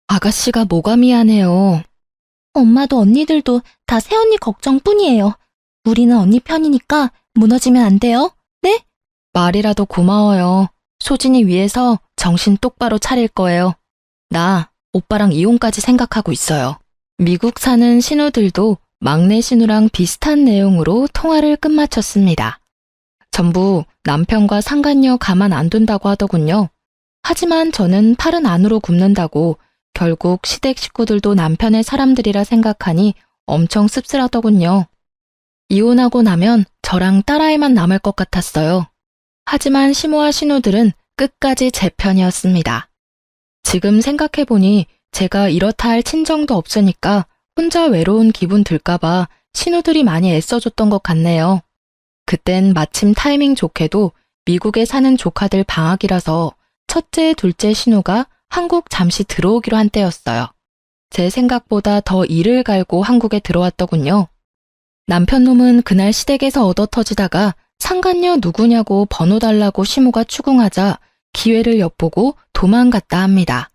아가씨가 뭐가 미안해요. 엄마도 언니들도 다 새언니 걱정뿐이에요. 우리는 언니 편이니까 무너지면 안 돼요. 네? 말이라도 고마워요. 소진이 위해서 정신 똑바로 차릴 거예요. 나 오빠랑 이혼까지 생각하고 있어요. 미국 사는 신우들도 막내 신우랑 비슷한 내용으로 통화를 끝마쳤습니다. 전부 남편과 상간녀 가만 안 둔다고 하더군요. 하지만 저는 팔은 안으로 굽는다고 결국 시댁 식구들도 남편의 사람들이라 생각하니 엄청 씁쓸하더군요. 이혼하고 나면 저랑 딸아이만 남을 것 같았어요. 하지만 시모와 신우들은 끝까지 제 편이었습니다. 지금 생각해보니 제가 이렇다 할 친정도 없으니까 혼자 외로운 기분 들까봐 신우들이 많이 애써줬던 것 같네요. 그땐 마침 타이밍 좋게도 미국에 사는 조카들 방학이라서 첫째, 둘째 신우가 한국 잠시 들어오기로 한 때였어요. 제 생각보다 더 이를 갈고 한국에 들어왔더군요. 남편 놈은 그날 시댁에서 얻어터지다가 상간녀 누구냐고 번호 달라고 시모가 추궁하자 기회를 엿보고 도망갔다 합니다.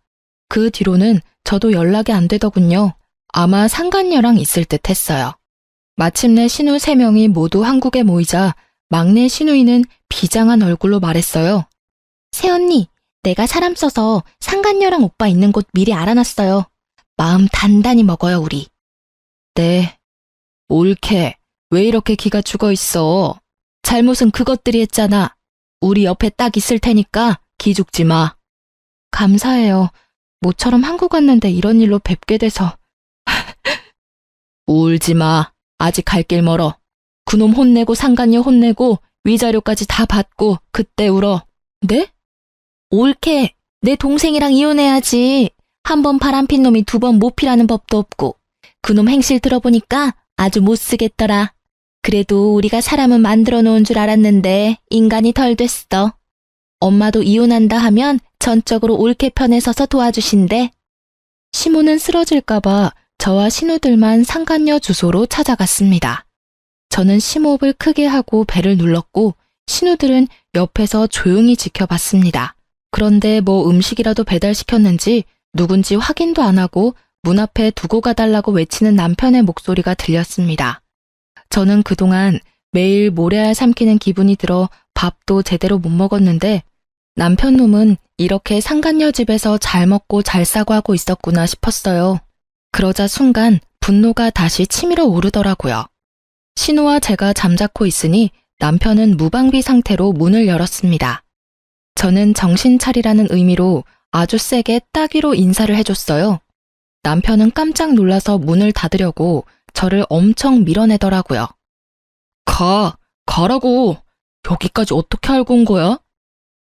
그 뒤로는 저도 연락이 안 되더군요. 아마 상간녀랑 있을 듯 했어요. 마침내 신우 3명이 모두 한국에 모이자 막내 신우이는 비장한 얼굴로 말했어요. 새언니, 내가 사람 써서 상간녀랑 오빠 있는 곳 미리 알아놨어요. 마음 단단히 먹어요, 우리. 네. 옳게. 왜 이렇게 기가 죽어 있어? 잘못은 그것들이 했잖아. 우리 옆에 딱 있을 테니까 기죽지 마. 감사해요. 모처럼 한국 왔는데 이런 일로 뵙게 돼서. 울지 마. 아직 갈 길 멀어. 그놈 혼내고 상간녀 혼내고 위자료까지 다 받고 그때 울어. 네? 옳게. 내 동생이랑 이혼해야지. 한 번 바람핀 놈이 2번 못 피라는 법도 없고. 그놈 행실 들어보니까 아주 못 쓰겠더라. 그래도 우리가 사람은 만들어 놓은 줄 알았는데 인간이 덜 됐어. 엄마도 이혼한다 하면 전적으로 옳게 편에 서서 도와주신대. 시모는 쓰러질까봐 저와 신우들만 상간녀 주소로 찾아갔습니다. 저는 심호흡을 크게 하고 배를 눌렀고 신우들은 옆에서 조용히 지켜봤습니다. 그런데 뭐 음식이라도 배달시켰는지 누군지 확인도 안 하고 문 앞에 두고 가달라고 외치는 남편의 목소리가 들렸습니다. 저는 그동안 매일 모래알 삼키는 기분이 들어 밥도 제대로 못 먹었는데 남편 놈은 이렇게 상간녀 집에서 잘 먹고 잘 싸고 하고 있었구나 싶었어요. 그러자 순간 분노가 다시 치밀어 오르더라고요. 신우와 제가 잠자코 있으니 남편은 무방비 상태로 문을 열었습니다. 저는 정신 차리라는 의미로 아주 세게 따귀로 인사를 해줬어요. 남편은 깜짝 놀라서 문을 닫으려고 저를 엄청 밀어내더라고요. 가라고. 여기까지 어떻게 알고 온 거야?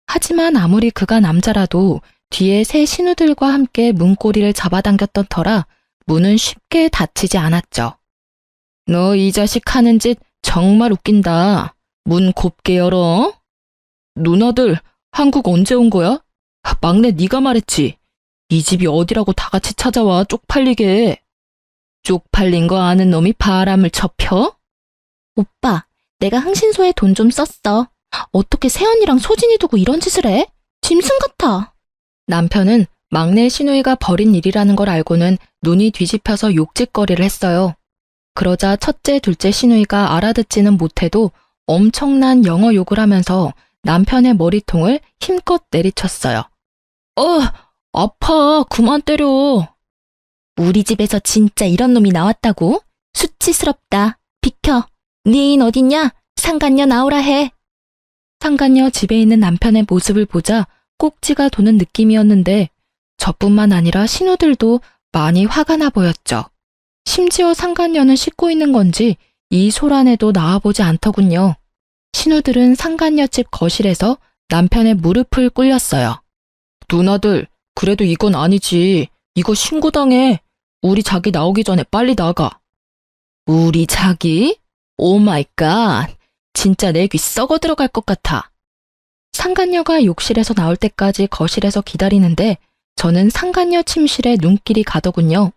하지만 아무리 그가 남자라도 뒤에 새 신우들과 함께 문고리를 잡아당겼던 터라 문은 쉽게 닫히지 않았죠. 너 이 자식 하는 짓 정말 웃긴다. 문 곱게 열어. 누나들, 한국 언제 온 거야? 막내 네가 말했지. 이 집이 어디라고 다 같이 찾아와 쪽팔리게. 쪽팔린 거 아는 놈이 바람을 쳐펴? 오빠, 내가 흥신소에 돈 좀 썼어. 어떻게 새언니랑 소진이 두고 이런 짓을 해? 짐승 같아. 남편은 막내 신우이가 벌인 일이라는 걸 알고는 눈이 뒤집혀서 욕짓거리를 했어요. 그러자 첫째, 둘째 신우이가 알아듣지는 못해도 엄청난 영어 욕을 하면서 남편의 머리통을 힘껏 내리쳤어요. 아파. 그만 때려. 우리 집에서 진짜 이런 놈이 나왔다고? 수치스럽다. 비켜. 네 애인 어딨냐? 상간녀 나오라 해. 상간녀 집에 있는 남편의 모습을 보자 꼭지가 도는 느낌이었는데 저뿐만 아니라 신우들도 많이 화가 나 보였죠. 심지어 상간녀는 씻고 있는 건지 이 소란에도 나와보지 않더군요. 신우들은 상간녀 집 거실에서 남편의 무릎을 꿇렸어요. 누나들, 그래도 이건 아니지. 이거 신고당해. 우리 자기 나오기 전에 빨리 나가. 우리 자기? 오 마이 갓. 진짜 내 귀 썩어 들어갈 것 같아. 상간녀가 욕실에서 나올 때까지 거실에서 기다리는데 저는 상간녀 침실에 눈길이 가더군요.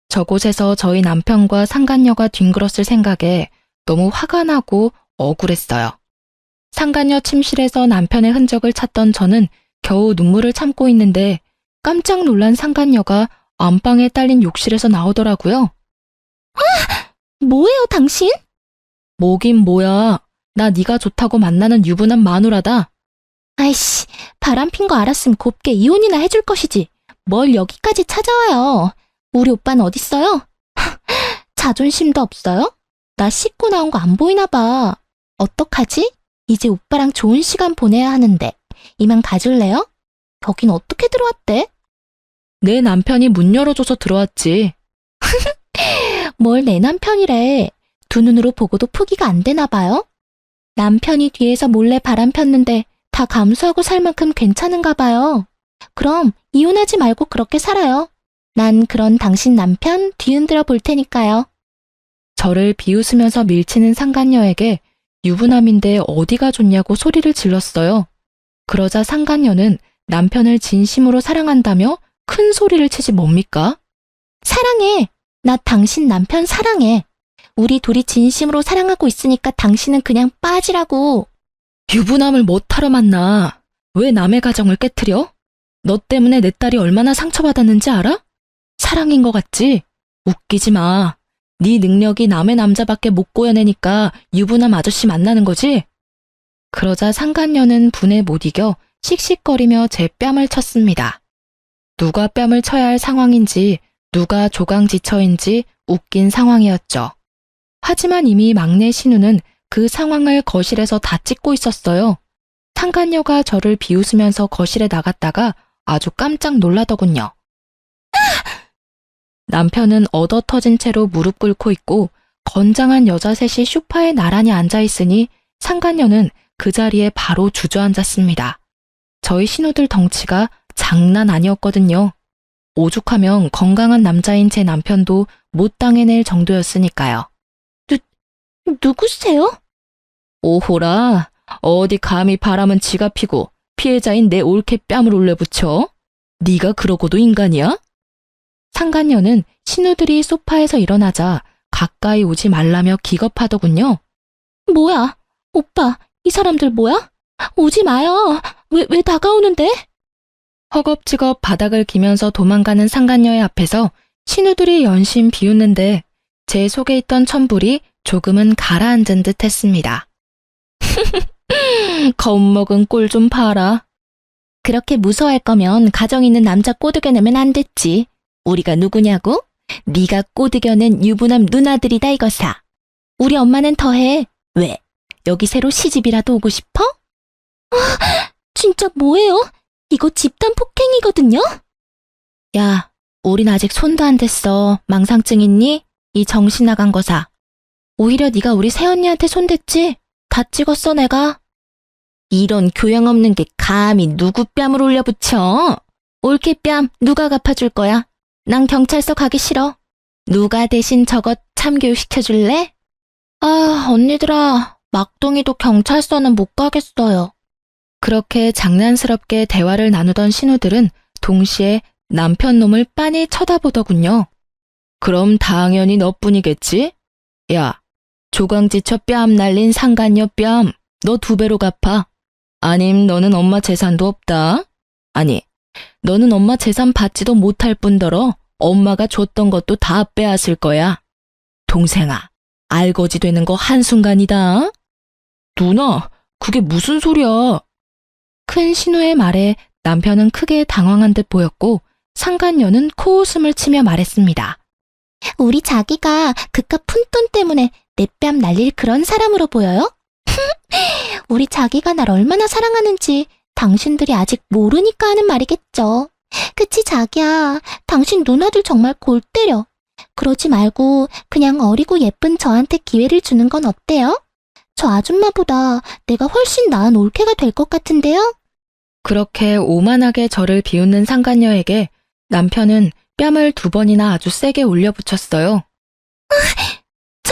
저곳에서 저희 남편과 상간녀가 뒹굴었을 생각에 너무 화가 나고 억울했어요. 상간녀 침실에서 남편의 흔적을 찾던 저는 겨우 눈물을 참고 있는데 깜짝 놀란 상간녀가 안방에 딸린 욕실에서 나오더라고요. 뭐예요, 당신? 뭐긴 뭐야. 나 네가 좋다고 만나는 유부남 마누라다. 아이씨, 바람핀 거 알았으면 곱게 이혼이나 해줄 것이지. 뭘 여기까지 찾아와요. 우리 오빠는 어딨어요? 자존심도 없어요? 나 씻고 나온 거 안 보이나 봐. 어떡하지? 이제 오빠랑 좋은 시간 보내야 하는데. 이만 가줄래요? 여긴 어떻게 들어왔대? 내 남편이 문 열어줘서 들어왔지. 뭘 내 남편이래. 두 눈으로 보고도 포기가 안 되나 봐요? 남편이 뒤에서 몰래 바람 폈는데 다 감수하고 살 만큼 괜찮은가 봐요. 그럼 이혼하지 말고 그렇게 살아요. 난 그런 당신 남편 뒤흔들어 볼 테니까요. 저를 비웃으면서 밀치는 상간녀에게 유부남인데 어디가 좋냐고 소리를 질렀어요. 그러자 상간녀는 남편을 진심으로 사랑한다며 큰 소리를 치지 뭡니까? 사랑해. 나 당신 남편 사랑해. 우리 둘이 진심으로 사랑하고 있으니까 당신은 그냥 빠지라고. 유부남을 못하러 만나. 왜 남의 가정을 깨트려? 너 때문에 내 딸이 얼마나 상처받았는지 알아? 사랑인 것 같지? 웃기지 마. 네 능력이 남의 남자밖에 못 구해내니까 유부남 아저씨 만나는 거지? 그러자 상간녀는 분에 못 이겨 씩씩거리며 제 뺨을 쳤습니다. 누가 뺨을 쳐야 할 상황인지 누가 조강지처인지 웃긴 상황이었죠. 하지만 이미 막내 신우는 그 상황을 거실에서 다 찍고 있었어요. 상간녀가 저를 비웃으면서 거실에 나갔다가 아주 깜짝 놀라더군요. 남편은 얻어 터진 채로 무릎 꿇고 있고 건장한 여자 셋이 소파에 나란히 앉아 있으니 상간녀는 그 자리에 바로 주저앉았습니다. 저희 신우들 덩치가 장난 아니었거든요. 오죽하면 건강한 남자인 제 남편도 못 당해낼 정도였으니까요. 누구세요? 오호라, 어디 감히 바람은 지가 피고 피해자인 내 올케 뺨을 올려붙여? 네가 그러고도 인간이야? 상간녀는 신우들이 소파에서 일어나자 가까이 오지 말라며 기겁하더군요. 뭐야? 오빠, 이 사람들 뭐야? 오지 마요. 왜 다가오는데? 허겁지겁 바닥을 기면서 도망가는 상간녀의 앞에서 신우들이 연신 비웃는데 제 속에 있던 천불이 조금은 가라앉은 듯 했습니다. 겁먹은 꼴 좀 봐라. 그렇게 무서워할 거면 가정 있는 남자 꼬드겨내면 안 됐지. 우리가 누구냐고? 네가 꼬드겨낸 유부남 누나들이다 이거사. 우리 엄마는 더해. 왜? 여기 새로 시집이라도 오고 싶어? 진짜 뭐예요? 이거 집단 폭행이거든요? 야, 우린 아직 손도 안 댔어. 망상증 있니? 이 정신 나간 거사. 오히려 네가 우리 새언니한테 손댔지? 다 찍었어 내가. 이런 교양 없는 게 감히 누구 뺨을 올려붙여? 올케 뺨 누가 갚아줄 거야? 난 경찰서 가기 싫어. 누가 대신 저것 참교육 시켜줄래? 아, 언니들아. 막둥이도 경찰서는 못 가겠어요. 그렇게 장난스럽게 대화를 나누던 신우들은 동시에 남편 놈을 빤히 쳐다보더군요. 그럼 당연히 너뿐이겠지? 야, 조강지처 뺨 날린 상간녀 뺨, 너 2배로 갚아. 아님 너는 엄마 재산도 없다. 아니, 너는 엄마 재산 받지도 못할 뿐더러 엄마가 줬던 것도 다 빼앗을 거야. 동생아, 알거지 되는 거 한순간이다. 누나, 그게 무슨 소리야? 큰 신우의 말에 남편은 크게 당황한 듯 보였고 상간녀는 코웃음을 치며 말했습니다. 우리 자기가 그깟 푼돈 때문에 내 뺨 날릴 그런 사람으로 보여요? 우리 자기가 날 얼마나 사랑하는지 당신들이 아직 모르니까 하는 말이겠죠. 그치 자기야, 당신 누나들 정말 골 때려. 그러지 말고 그냥 어리고 예쁜 저한테 기회를 주는 건 어때요? 저 아줌마보다 내가 훨씬 나은 올케가 될 것 같은데요? 그렇게 오만하게 저를 비웃는 상간녀에게 남편은 뺨을 2번이나 아주 세게 올려붙였어요.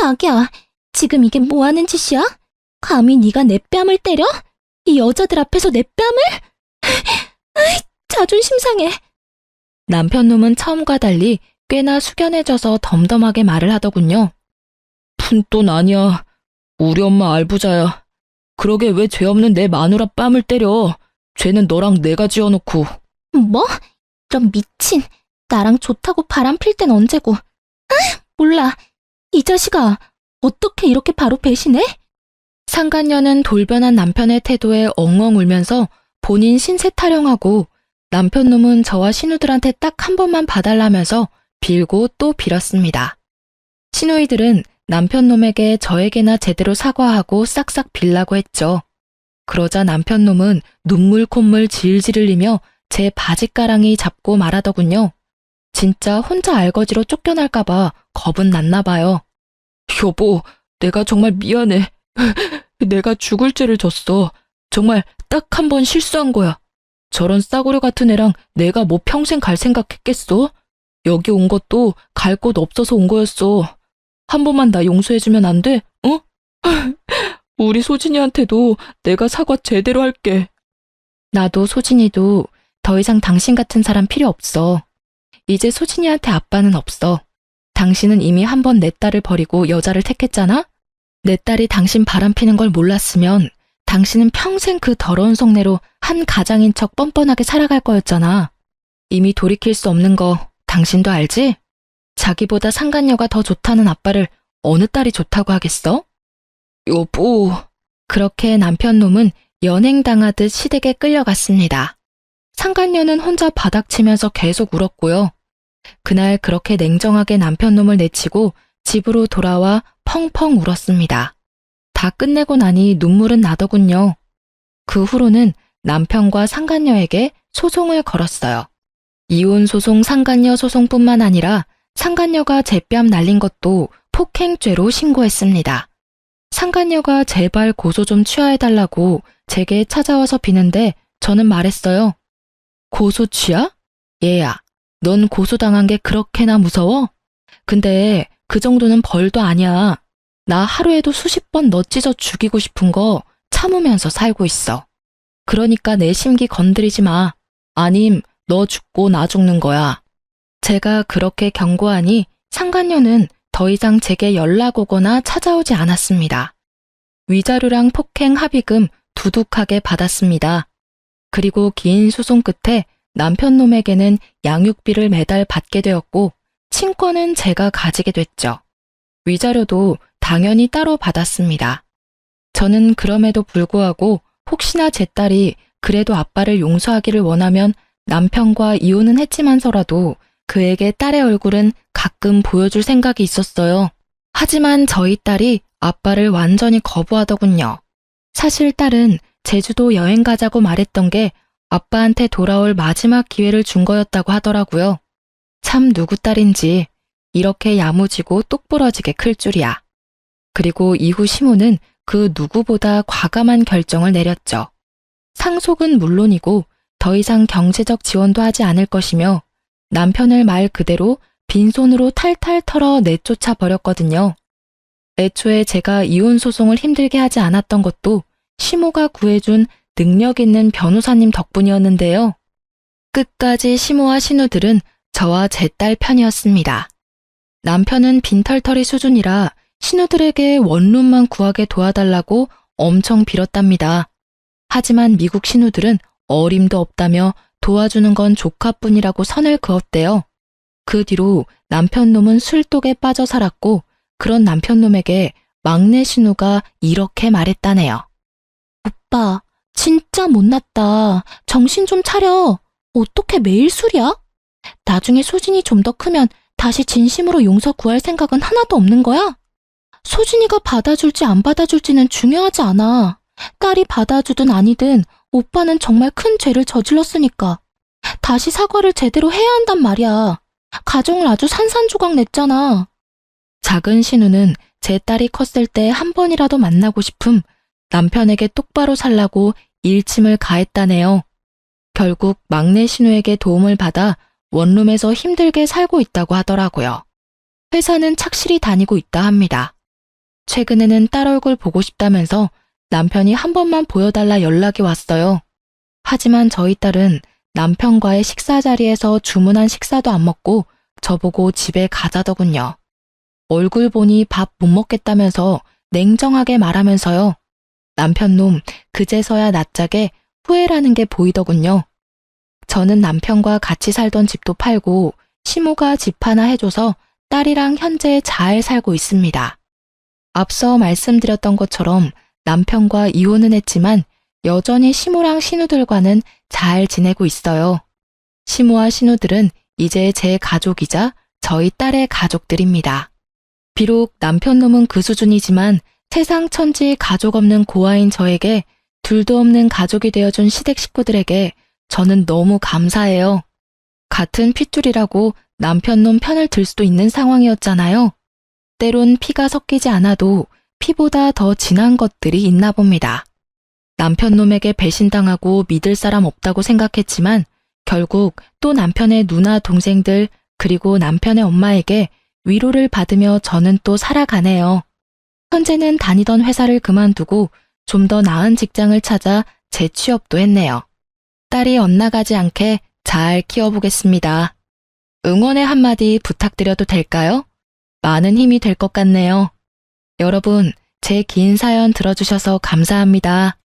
자기야, 지금 이게 뭐 하는 짓이야? 감히 네가 내 뺨을 때려? 이 여자들 앞에서 내 뺨을? 자존심 상해. 남편 놈은 처음과 달리 꽤나 숙연해져서 덤덤하게 말을 하더군요. 푼돈 아니야. 우리 엄마 알부자야. 그러게 왜 죄 없는 내 마누라 뺨을 때려. 죄는 너랑 내가 지어놓고. 뭐? 이런 미친. 나랑 좋다고 바람 필 땐 언제고. 몰라. 이 자식아, 어떻게 이렇게 바로 배신해? 상간녀는 돌변한 남편의 태도에 엉엉 울면서 본인 신세 타령하고 남편 놈은 저와 신우들한테 딱 한 번만 봐달라면서 빌고 또 빌었습니다. 신우이들은 남편 놈에게 저에게나 제대로 사과하고 싹싹 빌라고 했죠. 그러자 남편 놈은 눈물 콧물 질질 흘리며 제 바지가랑이 잡고 말하더군요. 진짜 혼자 알거지로 쫓겨날까봐 겁은 났나 봐요. 여보, 내가 정말 미안해. 내가 죽을 죄를 졌어. 정말 딱 한 번 실수한 거야. 저런 싸구려 같은 애랑 내가 뭐 평생 갈 생각했겠어? 여기 온 것도 갈 곳 없어서 온 거였어. 한 번만 나 용서해주면 안 돼? 어? 우리 소진이한테도 내가 사과 제대로 할게. 나도 소진이도 더 이상 당신 같은 사람 필요 없어. 이제 소진이한테 아빠는 없어. 당신은 이미 한 번 내 딸을 버리고 여자를 택했잖아? 내 딸이 당신 바람피는 걸 몰랐으면 당신은 평생 그 더러운 속내로 한 가장인 척 뻔뻔하게 살아갈 거였잖아. 이미 돌이킬 수 없는 거 당신도 알지? 자기보다 상간녀가 더 좋다는 아빠를 어느 딸이 좋다고 하겠어? 여보. 그렇게 남편 놈은 연행당하듯 시댁에 끌려갔습니다. 상간녀는 혼자 바닥치면서 계속 울었고요. 그날 그렇게 냉정하게 남편 놈을 내치고 집으로 돌아와 펑펑 울었습니다. 다 끝내고 나니 눈물은 나더군요. 그 후로는 남편과 상간녀에게 소송을 걸었어요. 이혼 소송, 상간녀 소송뿐만 아니라 상간녀가 제 뺨 날린 것도 폭행죄로 신고했습니다. 상간녀가 제발 고소 좀 취하해달라고 제게 찾아와서 비는데 저는 말했어요. 고소 취하? 얘야, 넌 고소당한 게 그렇게나 무서워? 근데 그 정도는 벌도 아니야. 나 하루에도 수십 번 너 찢어 죽이고 싶은 거 참으면서 살고 있어. 그러니까 내 심기 건드리지 마. 아님 너 죽고 나 죽는 거야. 제가 그렇게 경고하니 상간녀는 더 이상 제게 연락 오거나 찾아오지 않았습니다. 위자료랑 폭행 합의금 두둑하게 받았습니다. 그리고 긴 소송 끝에 남편 놈에게는 양육비를 매달 받게 되었고 친권은 제가 가지게 됐죠. 위자료도 당연히 따로 받았습니다. 저는 그럼에도 불구하고 혹시나 제 딸이 그래도 아빠를 용서하기를 원하면 남편과 이혼은 했지만서라도 그에게 딸의 얼굴은 가끔 보여줄 생각이 있었어요. 하지만 저희 딸이 아빠를 완전히 거부하더군요. 사실 딸은 제주도 여행 가자고 말했던 게 아빠한테 돌아올 마지막 기회를 준 거였다고 하더라고요. 참 누구 딸인지 이렇게 야무지고 똑부러지게 클 줄이야. 그리고 이후 시모는 그 누구보다 과감한 결정을 내렸죠. 상속은 물론이고 더 이상 경제적 지원도 하지 않을 것이며 남편을 말 그대로 빈손으로 탈탈 털어 내쫓아 버렸거든요. 애초에 제가 이혼 소송을 힘들게 하지 않았던 것도 시모가 구해준 능력 있는 변호사님 덕분이었는데요. 끝까지 시모와 신우들은 저와 제 딸 편이었습니다. 남편은 빈털터리 수준이라 신우들에게 원룸만 구하게 도와달라고 엄청 빌었답니다. 하지만 미국 신우들은 어림도 없다며 도와주는 건 조카뿐이라고 선을 그었대요. 그 뒤로 남편 놈은 술독에 빠져 살았고 그런 남편 놈에게 막내 신우가 이렇게 말했다네요. 오빠, 진짜 못났다. 정신 좀 차려. 어떻게 매일 술이야? 나중에 소진이 좀 더 크면 다시 진심으로 용서 구할 생각은 하나도 없는 거야? 소진이가 받아줄지 안 받아줄지는 중요하지 않아. 딸이 받아주든 아니든 오빠는 정말 큰 죄를 저질렀으니까. 다시 사과를 제대로 해야 한단 말이야. 가정을 아주 산산조각 냈잖아. 작은 신우는 제 딸이 컸을 때 한 번이라도 만나고 싶음 남편에게 똑바로 살라고 일침을 가했다네요. 결국 막내 신우에게 도움을 받아 원룸에서 힘들게 살고 있다고 하더라고요. 회사는 착실히 다니고 있다 합니다. 최근에는 딸 얼굴 보고 싶다면서 남편이 한 번만 보여달라 연락이 왔어요. 하지만 저희 딸은 남편과의 식사 자리에서 주문한 식사도 안 먹고 저보고 집에 가자더군요. 얼굴 보니 밥 못 먹겠다면서 냉정하게 말하면서요. 남편 놈 그제서야 낯짝에 후회라는 게 보이더군요. 저는 남편과 같이 살던 집도 팔고 시모가 집 하나 해줘서 딸이랑 현재 잘 살고 있습니다. 앞서 말씀드렸던 것처럼 남편과 이혼은 했지만 여전히 시모랑 신우들과는 잘 지내고 있어요. 시모와 신우들은 이제 제 가족이자 저희 딸의 가족들입니다. 비록 남편 놈은 그 수준이지만 세상 천지 가족 없는 고아인 저에게 둘도 없는 가족이 되어준 시댁 식구들에게 저는 너무 감사해요. 같은 핏줄이라고 남편 놈 편을 들 수도 있는 상황이었잖아요. 때론 피가 섞이지 않아도 피보다 더 진한 것들이 있나 봅니다. 남편 놈에게 배신당하고 믿을 사람 없다고 생각했지만 결국 또 남편의 누나 동생들 그리고 남편의 엄마에게 위로를 받으며 저는 또 살아가네요. 현재는 다니던 회사를 그만두고 좀 더 나은 직장을 찾아 재취업도 했네요. 딸이 엇나가지 않게 잘 키워보겠습니다. 응원의 한마디 부탁드려도 될까요? 많은 힘이 될 것 같네요. 여러분, 제 긴 사연 들어주셔서 감사합니다.